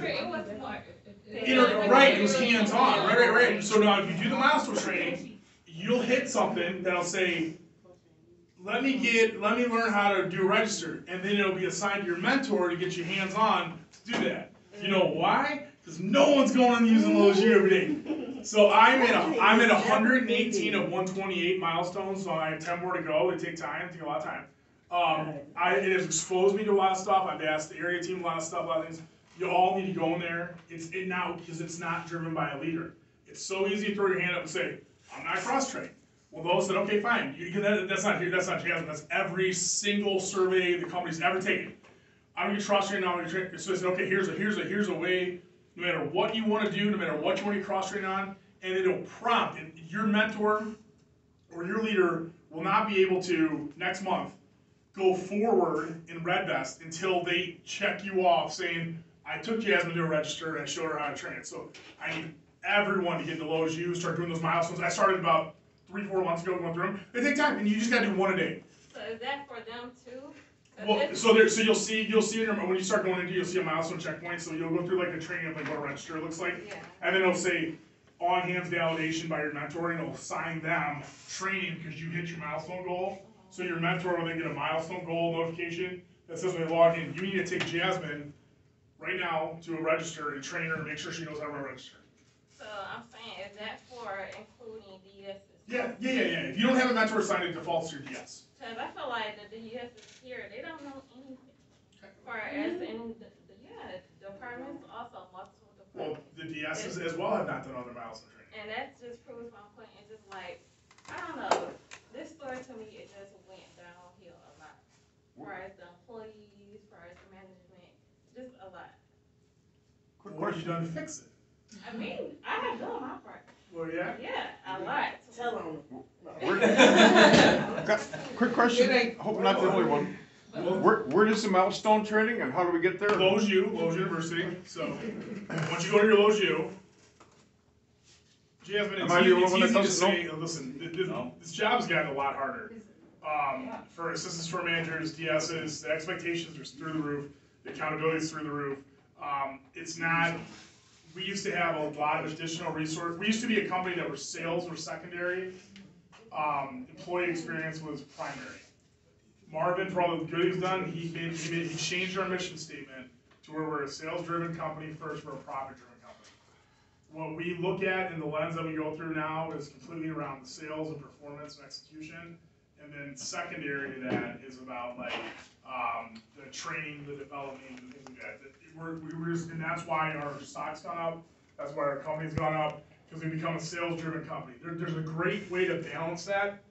It was smart. Right, it was hands-on, right. So now if you do the milestone training, you'll hit something that'll say, let me learn how to do a register, and then it'll be assigned to your mentor to get you hands-on to do that. You know why? Because no one's going and using LoSU every day. So I'm at 118 of 128 milestones, so I have 10 more to go. They take time, take a lot of time. It has exposed me to a lot of stuff. I've asked the area team a lot of stuff, a lot of things. You all need to go in there. Now because it's not driven by a leader. It's so easy to throw your hand up and say, I'm not cross-trained. Well, those said, okay, fine. That's not Jasmine. That's every single survey the company's ever taken. I'm gonna cross-train now. So I said, okay, here's a way. No matter what you want to do, no matter what you want to cross-train on, and it'll prompt. And your mentor or your leader will not be able to next month go forward in Red Vest until they check you off, saying, I took Jasmine to a register and I showed her how to train it. So I need everyone to get into LoSU, start doing those milestones. I started about 3-4 months ago going through them. They take time, and you just got to do one a day. So is that for them too? Well, so you'll see when you start going into, you'll see a milestone checkpoint. So you'll go through like the training of like what a register looks like, yeah. And then it'll say on hands validation by your mentor, and it'll assign them training because you hit your milestone goal. So your mentor will then get a milestone goal notification that says when they log in, you need to take Jasmine right now to a register and train her and make sure she knows how to register. So I'm saying, is that for including DSs? Yeah. If you don't have a mentor assigned, it defaults to your DS. Because I feel like the DSs here, they don't know anything. For as in departments, also multiple departments. Well, the DSs as well have not done other milestone training. And that just proves my point. It's just like, I don't know. This story to me, it just went downhill a lot. As far as the employees, as far as the management, just a lot. What have you done to fix it? I mean, I have done my part. Well, yeah. Yeah, a lot. Tell them. Quick question, hope I'm not the only one. Where is the milestone training and how do we get there? LoSU University. So once you go to your LoSU, Jasmine, it's easy to say, listen, this job's gotten a lot harder. For assistant store managers, DSs, the expectations are through the roof, the accountability is through the roof. It's not, we used to have a lot of additional resources. We used to be a company that were sales were secondary, employee experience was primary. Marvin, for all the good he's done, he changed our mission statement to where we're a sales-driven company first, we're a profit-driven company. What we look at in the lens that we go through now is completely around the sales and performance and execution. And then secondary to that is about like the training, the development, and things like that. And that's why our stock's gone up. That's why our company's gone up, because we become a sales-driven company. There's a great way to balance that.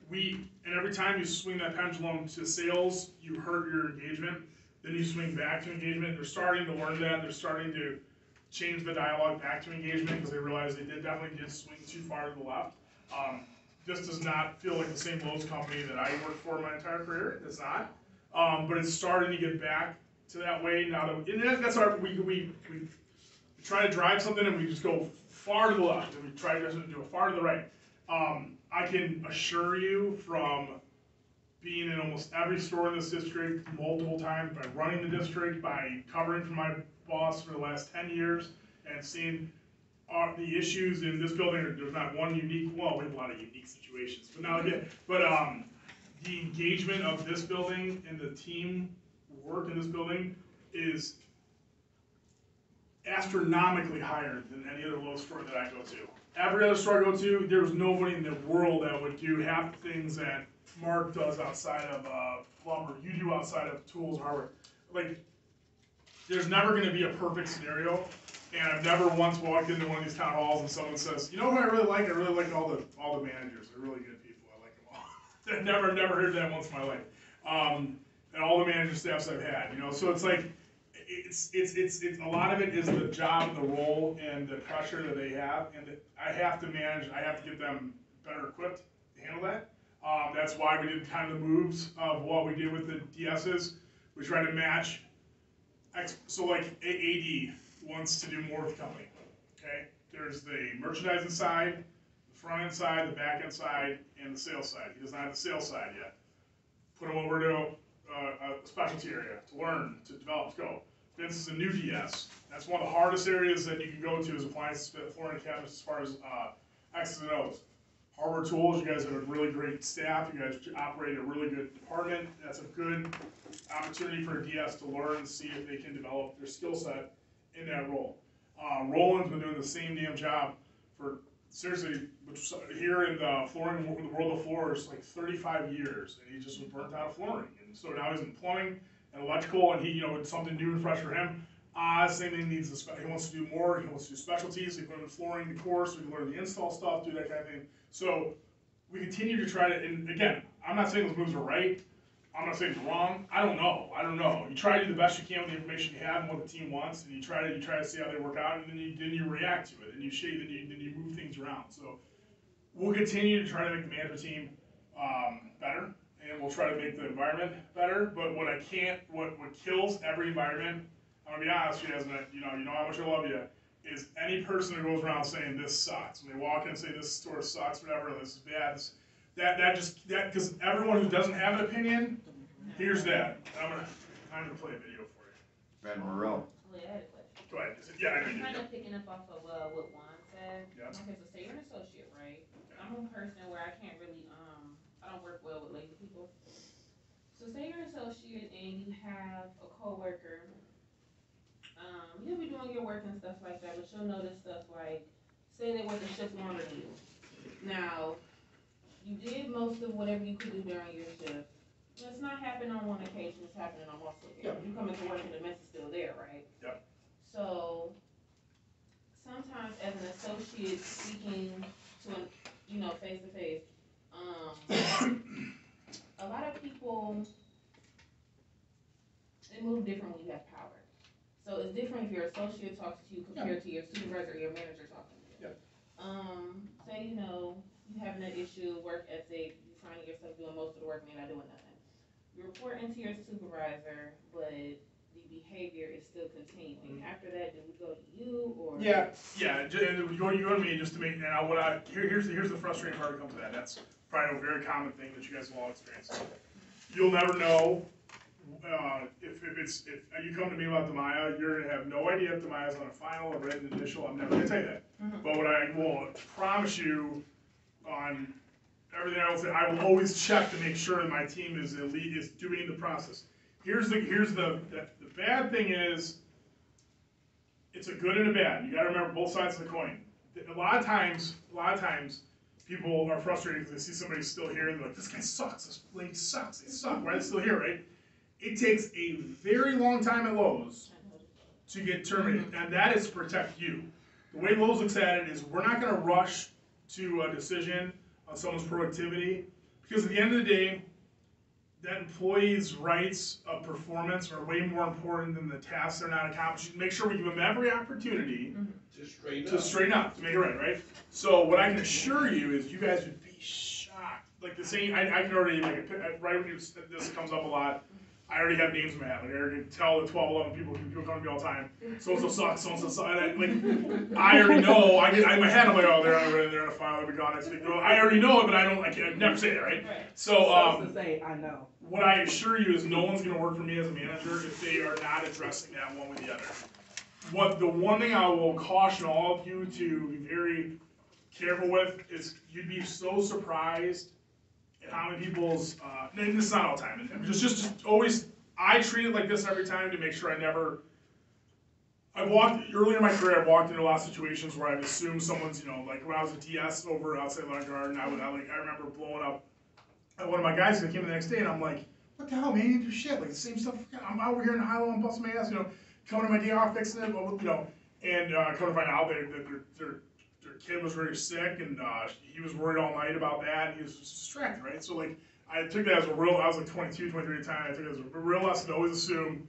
And every time you swing that pendulum to sales, you hurt your engagement. Then you swing back to engagement. They're starting to learn that. They're starting to change the dialogue back to engagement because they realize they definitely did swing too far to the left. This does not feel like the same Lowe's company that I worked for my entire career. It's not. But it's starting to get back to that way now. That's our, we try to drive something and we just go far to the left and we try to do it far to the right. I can assure you from being in almost every store in this district multiple times, by running the district, by covering for my boss for the last 10 years, and seeing the issues in this building. There's not one unique, well, we have a lot of unique situations, but the engagement of this building and the team work in this building is astronomically higher than any other Lowe's store that I go to. Every other store I go to, there's nobody in the world that would do half the things that Mark does outside of plumber, you do outside of tools, hardware. Like, there's never going to be a perfect scenario, and I've never once walked into one of these town halls and someone says, you know what I really like? I really like all the managers. They're really good people. I like them all. I've never heard that once in my life. And all the manager staffs I've had, you know. So it's like, it's a lot of it is the job, the role, and the pressure that they have, and I have to manage. I have to get them better equipped to handle that. That's why we did kind of the moves of what we did with the DSs. We tried to match. So like AD wants to do more with the company. Okay, there's the merchandising side, the front end side, the back end side, and the sales side. He does not have the sales side yet. Put him over to a specialty area to learn, to develop, to go. This is a new DS. That's one of the hardest areas that you can go to as appliance flooring and cabinets as far as X's and O's. Hardware Tools, you guys have a really great staff. You guys operate a really good department. That's a good opportunity for a DS to learn and see if they can develop their skill set in that role. Roland's been doing the same damn job for, seriously, here in the flooring, the world of floors, like 35 years, and he just was burnt out of flooring. And so now he's in plumbing and electrical, and he, you know, it's something new and fresh for him. Same thing, he wants to do more, he wants to do specialties, he put him in flooring, the course, we can learn the install stuff, do that kind of thing. So we continue to try to, and again, I'm not saying those moves are right, I'm not saying it's wrong, I don't know. You try to do the best you can with the information you have and what the team wants, and you try to see how they work out, and then you react to it, and you shade, then you move things around. So we'll continue to try to make the management team better, and we'll try to make the environment better, but what kills every environment, I'm gonna be honest with you, you know how much I love you, is any person who goes around saying this sucks. When they walk in and say this store sucks, whatever, this is bad, because everyone who doesn't have an opinion, here's that. I'm gonna play a video for you. Van Morrell. Wait, I had a question. Go ahead. Yeah, I know. Kind of picking up off of what Juan said. Yeah. Okay, so say you're an associate, right? I'm a person where I can't really, I don't work well with lazy people. So say you're an associate and you have a coworker. You'll be doing your work and stuff like that, but you'll notice stuff like, say they work a shift longer than you. Now, you did most of whatever you could do during your shift. It's not happening on one occasion, it's happening on multiple occasions. You come into work and the mess is still there, right? Yep. So, sometimes as an associate speaking to an, face to face, a lot of people, they move different when you have power. So it's different if your associate talks to you compared to your supervisor or your manager talking to you. Yeah. Say, you having an issue, work ethic, you finding yourself doing most of the work and you're not doing nothing. You report into your supervisor, but the behavior is still continuing. After that, do we go to you or? Yeah. And you go to me just to make. And here's the frustrating part that comes to that. That's probably a very common thing that you guys will all experience. You'll never know. If you come to me about Demaya, you're gonna have no idea if Demaya's on a final or written initial. I'm never gonna tell you that. But what I will promise you on everything I will say, I will always check to make sure that my team is doing the process. Here's the bad thing is, it's a good and a bad. You gotta remember both sides of the coin. A lot of times, people are frustrated because they see somebody still here and they're like, this guy sucks, this lady sucks, they suck, why are they still here, right? It takes a very long time at Lowe's to get terminated, and that is to protect you. The way Lowe's looks at it is we're not gonna rush to a decision on someone's productivity, because at the end of the day, that employee's rights of performance are way more important than the tasks they're not accomplishing. Make sure we give them every opportunity to straighten up, to make it right? So what I can assure you is you guys would be shocked. Like the same, I can already, right when this comes up a lot, I already have names in my head. Like I already tell the 12, 11 people come to me all the time. So-and-so sucks, so-and-so sucks. I already know, in my head I'm like, oh, they're on a file, they'll be gone next week. I already know it, but I can never say that, right? So, to say, I know. What I assure you is no one's gonna work for me as a manager if they are not addressing that one with the other. The one thing I will caution all of you to be very careful with is you'd be so surprised at how many people's, and this is not all the time, just always, I treat it like this every time to make sure earlier in my career, I've walked into a lot of situations where I've assumed someone's, like when I was a DS over outside Lawn Garden, I remember blowing up at one of my guys that came in the next day, and I'm like, what the hell, man, you do shit, like the same stuff, I'm over here in the high-low, I'm busting my ass, coming to my day off, fixing it, and come to find out their kid was very sick, and he was worried all night about that, and he was distracted, right? So I took that as I was like 22, 23 at the time, I took it as a real lesson to always assume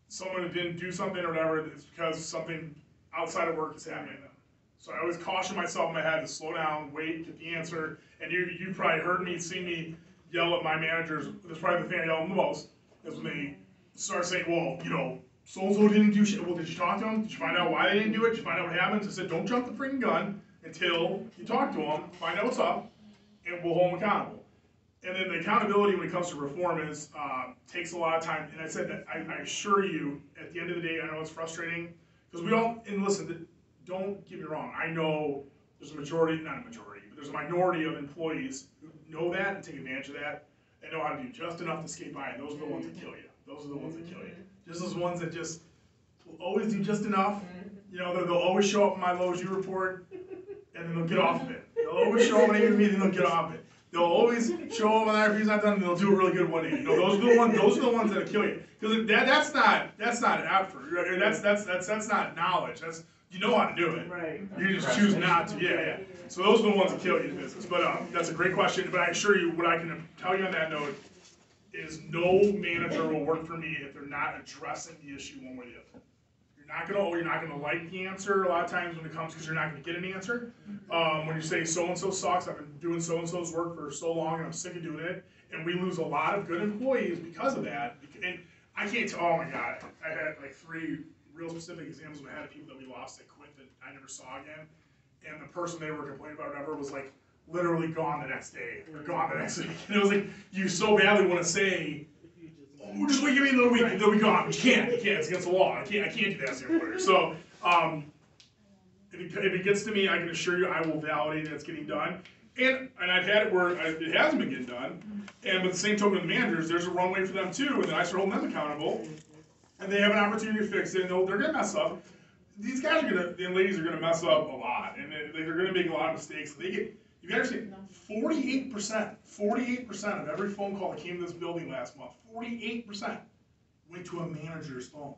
someone who didn't do something or whatever, it's because something outside of work is happening to them. So I always caution myself in my head to slow down, wait, get the answer, and you probably heard me, seen me yell at my managers. That's probably the thing I yell at the most, is when they start saying, well, so-and-so didn't do shit. Well, did you talk to them? Did you find out why they didn't do it? Did you find out what happened? I said, don't jump the freaking gun until you talk to them, find out what's up, and we'll hold them accountable. And then the accountability when it comes to performance takes a lot of time. And I said that I assure you, at the end of the day, I know it's frustrating because we all, and listen, don't get me wrong. I know there's a majority, not a majority, but there's a minority of employees who know that and take advantage of that and know how to do just enough to skate by. And those are the ones that kill you. Those are the ones that kill you. Just those ones that just will always do just enough. You know, they'll always show up in my low as you report, and then they'll get off of it. They'll always show up when they get to me, and then they'll get off it. They'll always show up when the IRP's not done, and they'll do a really good one. You know, those are the ones. Those are the ones that'll kill you. Because that's not effort. That's not knowledge. That's, you know how to do it. Right. You just choose not to. Yeah. So those are the ones that kill you in business. But that's a great question. But I assure you, what I can tell you on that note is no manager will work for me if they're not addressing the issue one way or the other. You're not gonna like the answer a lot of times when it comes, because you're not gonna get an answer. When you say so and so sucks, I've been doing so and so's work for so long and I'm sick of doing it, and we lose a lot of good employees because of that. And I can't tell. Oh my God, I had like 3 real specific examples when I had people that we lost that quit that I never saw again, and the person they were complaining about or whatever was like literally gone the next day or gone the next week. And it was like, you so badly want to say, oh, just wait, give me another week, they'll be gone. But you can't, it's against the law. I can't do that as the employer. So if it gets to me, I can assure you I will validate that it's getting done. And I've had it where it hasn't been getting done. And with the same token of the managers, there's a runway for them too, and then I start holding them accountable. And they have an opportunity to fix it, and they're gonna mess up. These guys are gonna, and ladies are gonna mess up a lot, and they're gonna make a lot of mistakes. You gotta understand, 48% of every phone call that came to this building last month, 48% went to a manager's phone.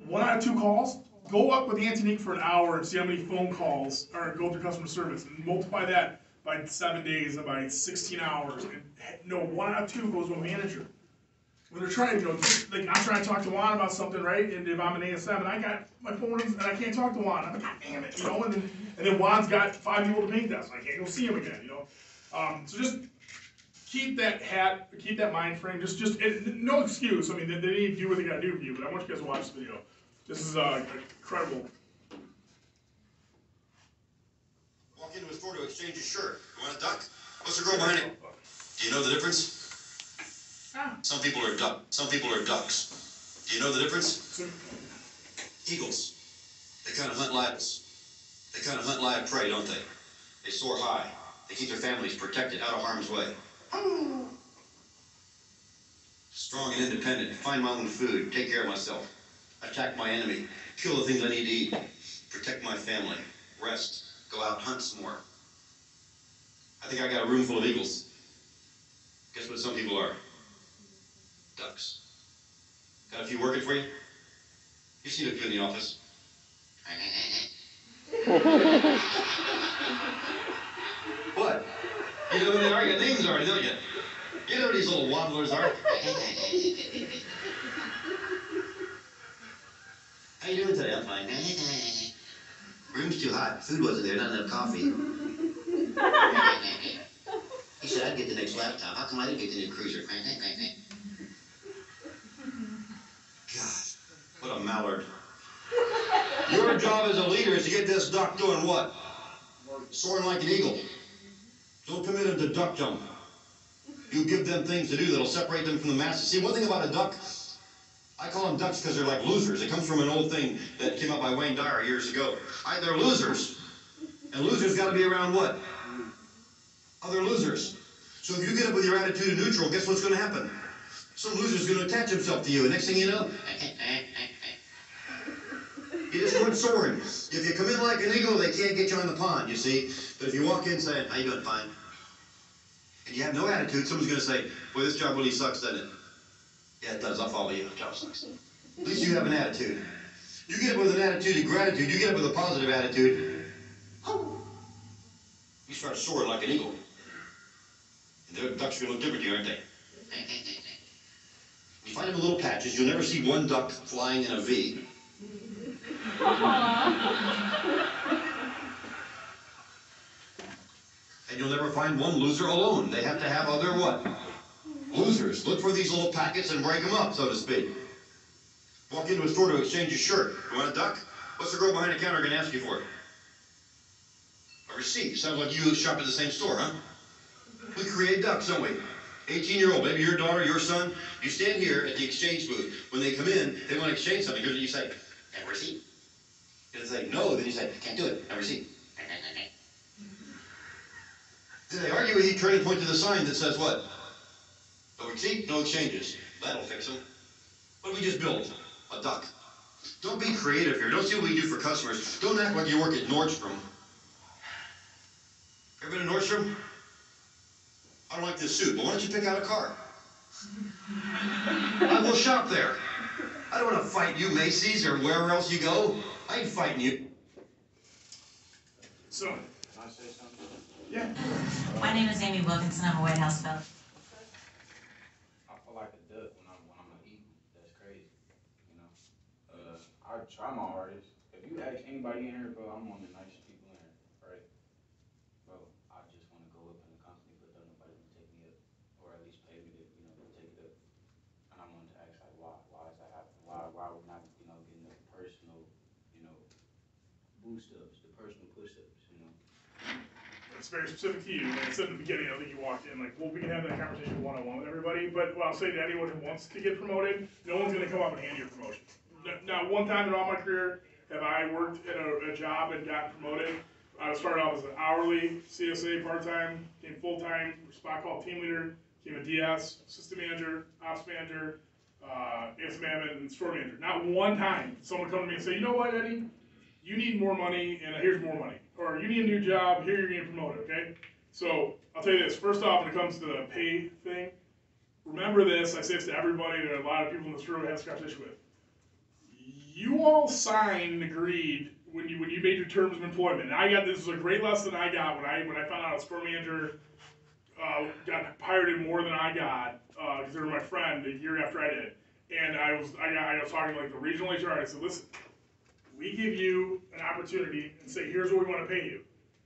1 out of 2 calls, go up with Antonique for an hour and see how many phone calls, or go through customer service, and multiply that by 7 days and by 16 hours, and no, 1 out of 2 goes to a manager. When they're trying to, like, I'm trying to talk to Juan about something, right? And if I'm an ASM and I got my phone rings and I can't talk to Juan, I'm like, God damn it, you know? And then Juan's got 5 people to paint that, so I can't go see him again, you know? So just keep that mind frame. Just no excuse. I mean, they need to do what they gotta do for you. But I want you guys to watch this video. This is incredible. Walk into a store to exchange a shirt. You want a duck? What's the girl behind it? Do you know the difference? Some people are ducks. Do you know the difference? Eagles. They kind of hunt live prey, don't they? They soar high. They keep their families protected, out of harm's way. Strong and independent. Find my own food. Take care of myself. Attack my enemy. Kill the things I need to eat. Protect my family. Rest. Go out and hunt some more. I think I got a room full of eagles. Guess what some people are? Ducks. Got a few working for you? You see look good in the office. What? You know who they are? You got names already, don't you? You know who these little waddlers are? How you doing today? I'm fine. Room's too hot. Food wasn't there. Not enough coffee. He said I'd get the next laptop. How come I didn't get the new cruiser? God, what a mallard. Your job as a leader is to get this duck doing what? Soaring like an eagle. Don't commit him to duck jump. You give them things to do that'll separate them from the masses. See, one thing about a duck, I call them ducks because they're like losers. It comes from an old thing that came up by Wayne Dyer years ago. They're losers. And losers got to be around what? Other losers. So if you get up with your attitude of neutral, guess what's going to happen? Some loser's going to attach himself to you, and next thing you know, you just went soaring. If you come in like an eagle, they can't get you on the pond, you see. But if you walk in saying, how you doing? Fine. And you have no attitude, someone's going to say, boy, this job really sucks, doesn't it? Yeah, it does. I'll follow you. The job sucks. At least you have an attitude. You get up with an attitude of gratitude. You get up with a positive attitude. You start soaring like an eagle. And the ducks are going to look different to you, aren't they? You find them in little patches. You'll never see one duck flying in a V. And you'll never find one loser alone. They have to have other what? Losers. Look for these little packets and break them up, so to speak. Walk into a store to exchange a shirt. You want a duck? What's the girl behind the counter going to ask you for? A receipt. Sounds like you shop at the same store, huh? We create ducks, don't we? 18-year-old, maybe your daughter, your son, you stand here at the exchange booth. When they come in, they want to exchange something. Here's what you say, have a receipt. If they say no, then you say, can't do it, have a receipt. Then they argue with you, turn and point to the sign that says what? No receipt, no exchanges. That'll fix them. What did we just build? A duck. Don't be creative here. Don't see what we do for customers. Don't act like you work at Nordstrom. Ever been to Nordstrom? I don't like this suit, but why don't you pick out a car? I will shop there. I don't want to fight you, Macy's, or wherever else you go. I ain't fighting you. So, Can I say something? yeah. My name is Amy Wilkinson. I'm a White House fellow. I feel like a duck when I'm eating. That's crazy. You know. I try my hardest. If you ask anybody in here, bro, I'm one of the nicest people in here, right? Bro, I just want to go up in the company, but don't nobody want to take me up, or at least pay me to, to take it up. And I wanted to ask, like, why? Why is that happening? Why we're not, getting the personal, boost ups, the personal push ups, It's very specific to you. Like I said in the beginning, I think you walked in, like, well, we can have that conversation one-on-one with everybody, but what I'll say to anyone who wants to get promoted, no one's gonna come up and hand you a promotion. Not one time in all my career have I worked at a job and gotten promoted. I started off as an hourly CSA part-time, became full-time, spot called team leader, became a DS, assistant manager, ops manager, ASM admin, and store manager. Not one time someone come to me and say, you know what, Eddie? You need more money, and here's more money. Or you need a new job, here you're getting promoted, okay? So, I'll tell you this, first off, when it comes to the pay thing, remember this, I say this to everybody that a lot of people in this room have scratched issue with. You all signed and agreed when you made your terms of employment. And this was a great lesson I got when I found out a store manager got hired in more than I got, because they were my friend a year after I did. And I was talking to like the regional HR, I said, listen, we give you an opportunity and say, here's what we want to pay you.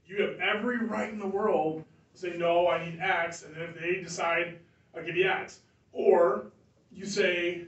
You have every right in the world to say, no, I need X, and then if they decide, I'll give you X. Or you say,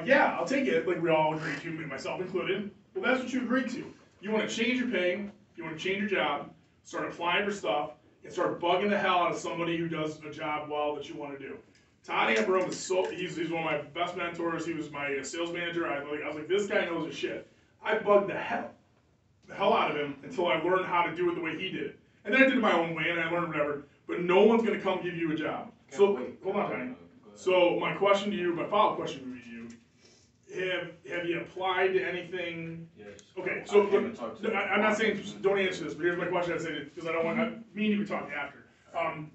yeah, I'll take it, like we all agreed to, myself included. Well, that's what you agreed to. You want to change your pay, you want to change your job, start applying for stuff, and start bugging the hell out of somebody who does a job well that you want to do. Todd Ambrose is he's one of my best mentors. He was my sales manager. I was like, this guy knows his shit. I bugged the hell out of him until I learned how to do it the way he did it. And then I did it my own way, and I learned whatever. But no one's going to come give you a job. So, hold on, Johnny. So my question to you, my follow-up question would be to you, have you applied to anything? Yes. Okay, so look, I'm not saying don't answer this, but here's my question. I say because I don't want me and you can talk after.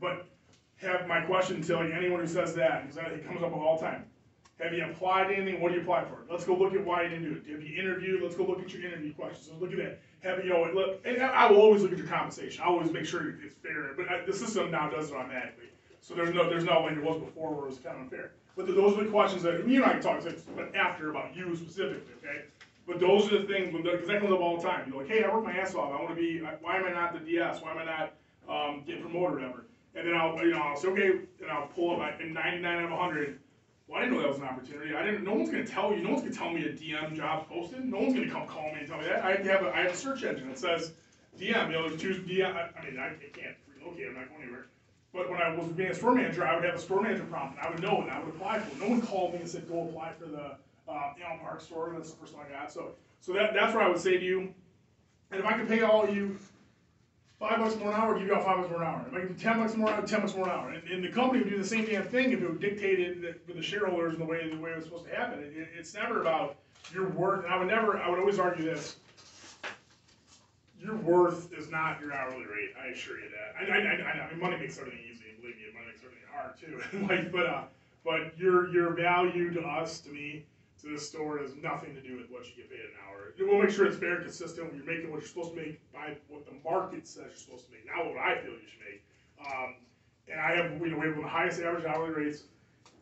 But have my question to like anyone who says that, because it comes up all the time. Have you applied to anything? What do you apply for? Let's go look at why you didn't do it. Have you interviewed? Let's go look at your interview questions. Let's look at that. Have you, look, and I will always look at your compensation. I always make sure it's fair. But the system now does it automatically. So there's no like it was before where it was kind of unfair. But those are the questions that you and I can talk but after about you specifically, okay? But those are the things because that comes up all the time. You're like, hey, I work my ass off. I want to be. Why am I not the DS? Why am I not getting promoted or whatever? And then I'll say okay, and I'll pull up in 99 out of 100. Well, I didn't know that was an opportunity. No one's going to tell you. No one's going to tell me a DM job's posted. No one's going to come call me and tell me that. I have a search engine that says DM. Choose DM. I can't relocate. I'm not going anywhere. But when I was being a store manager, I would have a store manager prompt, and I would know it, and I would apply for it. No one called me and said, go apply for the Allen Park store. That's the first one I got. So that's what I would say to you. And if I could pay all of you $5 more an hour, give you all $5 more an hour. If I give you $10 more an hour, $10 more an hour. And the company would do the same damn thing if it would dictate it for the shareholders in the way it was supposed to happen. It's never about your worth. And I would always argue this. Your worth is not your hourly rate. I assure you that. I know. I mean, money makes everything easy. Believe me, money makes everything hard too. But your value to us, to me, to this store has nothing to do with what you get paid an hour. We'll make sure it's fair and consistent. When you're making what you're supposed to make by what the market says you're supposed to make, not what I feel you should make. And I have, we have one of the highest average hourly rates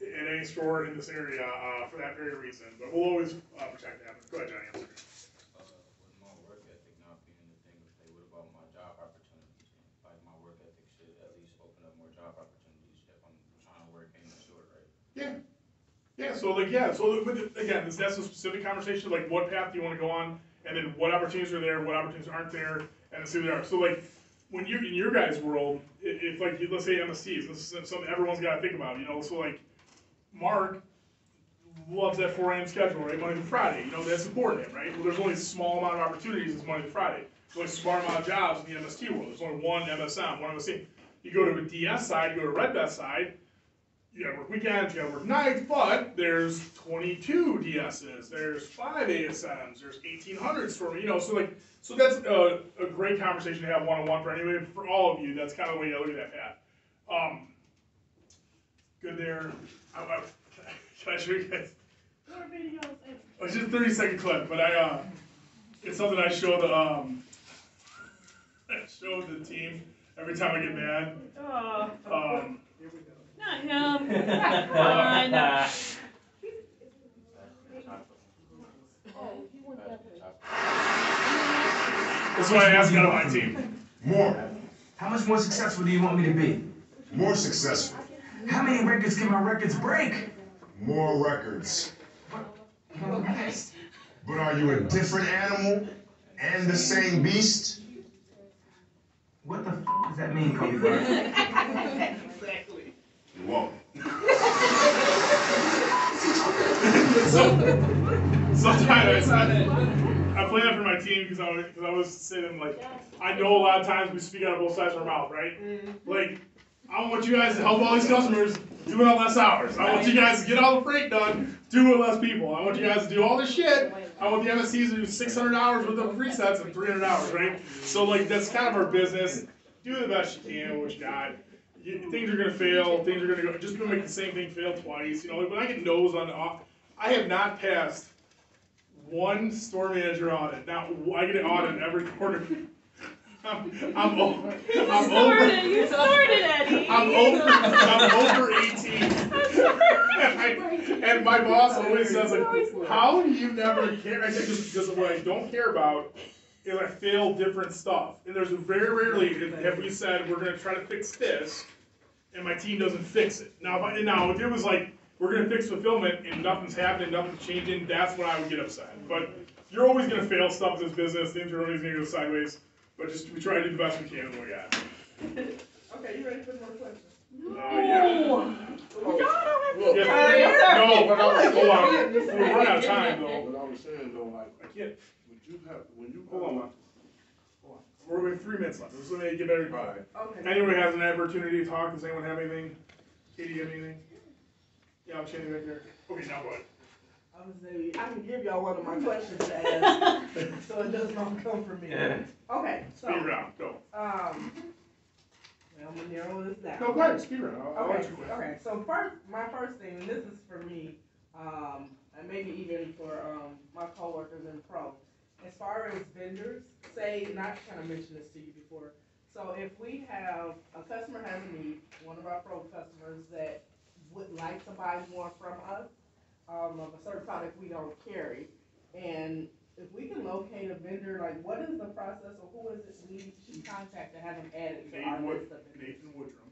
in any store in this area for that very reason. But we'll always protect that. Go ahead, Johnny. Answer. With my work ethic not being the thing, okay, what about my job opportunities? Like my work ethic should at least open up more job opportunities if I'm trying to work in the store, right? Yeah. Yeah, so but again, that's a specific conversation, like what path do you want to go on, and then what opportunities are there, what opportunities aren't there, and see what they are. So like, when you're in your guys' world, if like, let's say MSTs, this is something everyone's gotta think about, so like, Mark loves that 4 a.m. schedule, right, Monday to Friday, that's important to him, right? Well, there's only a small amount of opportunities as Monday to Friday. There's only a small amount of jobs in the MST world, there's only one MSM, one MST. You go to a DS side, you go to Red Vest side, you gotta work weekends, you gotta work nights, but there's 22 DSs, there's 5 ASMs, there's 1,800 storm, so that's a great conversation to have one-on-one for anyway, for all of you, that's kind of the way I look at that path. Good there. Can I show you guys? What videos? It's just a 30-second clip, but it's something I show the team every time I get mad. Not him. Come on. That's why I asked out of my team. More. How much more successful do you want me to be? More successful. How many records can my records break? More records. But are you a different animal and the same beast? What the does that mean, Kobe Bryant? Exactly. Whoa. Sometimes I play that for my team because I always say to them, like, I know a lot of times we speak out of both sides of our mouth, right? Like, I want you guys to help all these customers, do it on less hours. I want you guys to get all the freight done, do it with less people. I want you guys to do all this shit. I want the MSCs to do 600 hours with the presets and 300 hours, right? So, like, that's kind of our business. Do the best you can with what you got. Things are going to fail. Things are going to go. Just going to make the same thing fail twice. When I get no's on I have not passed one store manager audit. Now, I get an audit every quarter. I'm over. You started, Eddie. I'm over 18. And my boss always says, like, how do you never care? I said, just because what I don't care about is I fail different stuff. And there's very rarely have we said, we're going to try to fix this, and my team doesn't fix it. Now, if it was like, we're going to fix fulfillment, and nothing's happening, nothing's changing, that's when I would get upset. But you're always going to fail stuff in this business. Things are always going to go sideways. But we try to do the best we can with what we got. Okay, you ready for more questions? Yeah. We got him. Yeah, no, but hold on. We're We're out of time, though. What I was saying though, like, I can't. when you Hold on, man. Hold on. We have 3 minutes left. This is going to get better. Right. Okay. Anyone has an opportunity to talk? Does anyone have anything? Katie, you have anything? Yeah, I'm standing right there. Okay, now go ahead. I was saying, I can give y'all one of my questions to ask, so it does not come from me. Okay, so. Speed round, go. I'm gonna narrow this down. No, go ahead, speed round. I'll let Okay, you win. okay, so my first thing, and this is for me, and maybe even for, my coworkers and pro, as far as vendors, say, and I kind of mentioned this to you before, so if we have, a customer has a need, one of our pro customers that would like to buy more from us, of a certain product we don't carry, and if we can locate a vendor, like, what is the process, or who is it we should contact to have them added to our list of vendors? Nathan Woodrum.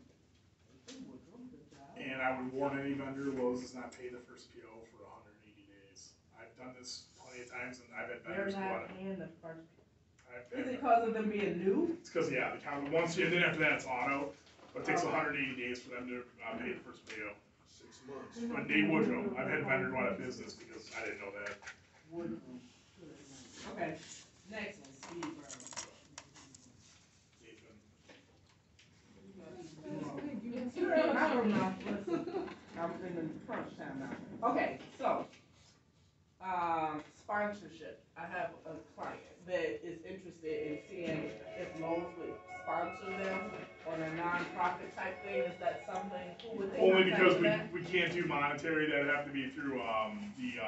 Good job. And I would warn any vendor, Lowe's does not pay the first PO for 180 days. I've done this plenty of times, and I've had They're vendors go not on it. paying the first. Is it because of them being new? It's because, yeah, the count, once you, and then after that, it's auto, but it takes 180 days for them to pay the first PO. 6 months. But Dave Woodrum, I've had vendors go out of business because I didn't know that. Okay, next one, speed round. I don't know, listen, I'm in the crunch time now. Okay, so, sponsorship. I have a client that is interested in seeing if Lowe's would sponsor them on a non-profit type thing. Is that something, who would they Only contact because for that? we can't do monetary, that'd have to be through, the,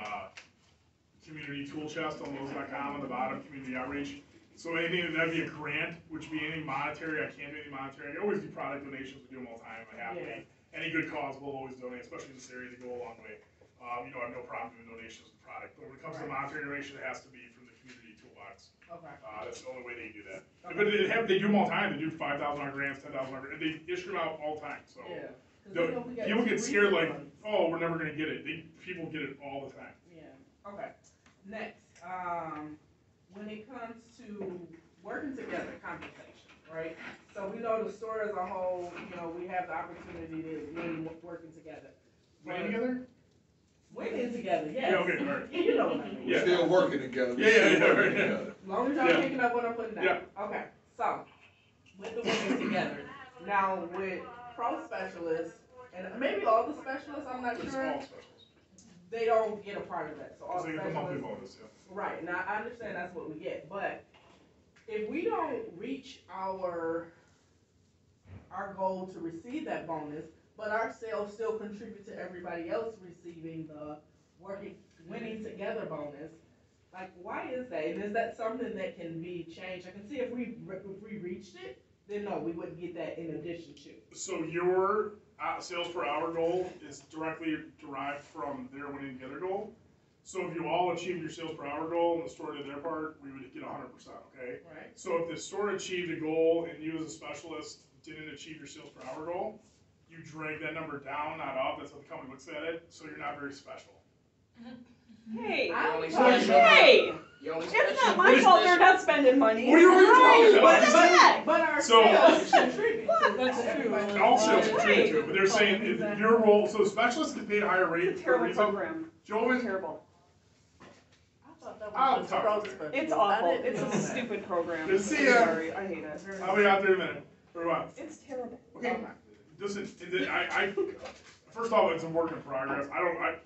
community tool chest on Lowe's.com on the bottom, community outreach. So anything, that'd be a grant, which would be anything monetary, I can't do any monetary. I always do product donations, we do them all the time, happily. Any good cause we'll always donate, especially in this area, they go a long way. I have no problem doing donations of product, but when it comes to monetary donation, it has to be from the community toolbox. Okay. That's the only way they do that. But they do them all the time, they do $5,000 grants, $10,000 grants, they issue them out all the time, so. Yeah. 'Cause I know we got People get scared like, ones. oh, we're never gonna get it. People get it all the time. Yeah, okay. Next, when it comes to working together, compensation, right? So we know the store as a whole, you know, we have the opportunity to win working together. Winning together? Winning together, yes. Yeah, okay, alright. Yeah, you know what I mean. We're still working together. Yeah, yeah, yeah, right, yeah. As long as y'all Yeah. picking up what I'm putting down. Yeah. Okay, so, with the winning together, now with pro specialists, and maybe all the specialists, I'm not It's sure, all specials. they don't get a part of that, so all Because they get the monthly specialists. bonus, yeah. Right, now I understand that's what we get, but if we don't reach our goal to receive that bonus, but our sales still contribute to everybody else receiving the winning together bonus, like, why is that? And is that something that can be changed? I can see if we reached it, then no, we wouldn't get that in addition to. So your sales per hour goal is directly derived from their winning together goal. So if you all achieved your sales per hour goal and the store did their part, we would get 100%, okay? Right. So if the store achieved a goal and you as a specialist didn't achieve your sales per hour goal, you drag that number down, not up. That's how the company looks at it. So you're not very special. Hey, I'm hey, You only it's not my fault they're not spending money. What are you talking about? What is that? But our So- sales contribute. That's to true. everybody. All sales Right. contribute to it, but they're saying if your role, so the specialists get paid a higher rate It's a for a terrible reason. program. Joven, Terrible. I thought that I'll was just talk pro to you. special. It's I awful. didn't It's know a that. stupid program. Good to see I'm ya. sorry, I hate it. I'll be out there in a minute. Very well. It's terrible. Okay, listen, first off, it's a work in progress.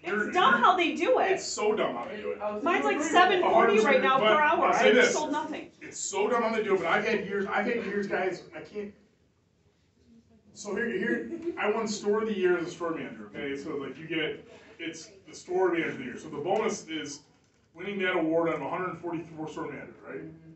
It's dumb how they do It's it. so dumb how they do it. Oh, so Mine's you like agree with 740 100%, right now but per hour. I'll say I've this. sold nothing. It's so dumb how they do it, but I've had years, guys, I can't. So here, I won store of the year as a store manager, okay? So like it's the store manager of the year. So the bonus is winning that award out of 144 store managers, right?